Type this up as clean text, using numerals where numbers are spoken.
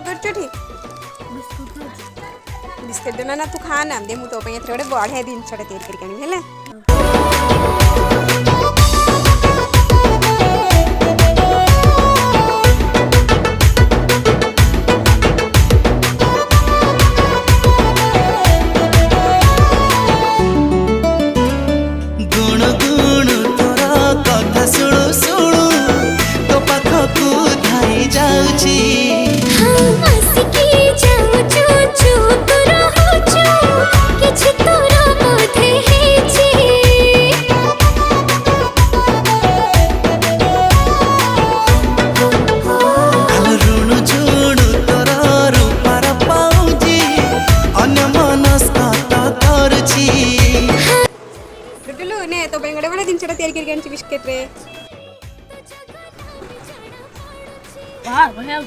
करछोटी biscuit देना ना तू खा ना दे मु तो पे एथरे गोटे बढ़िया दिन छटा तैयारी करके आनी हैला तो बेंगड़े बड़े दिन छटा तैयारी करके आनी बिस्किट रे वाह बढ़िया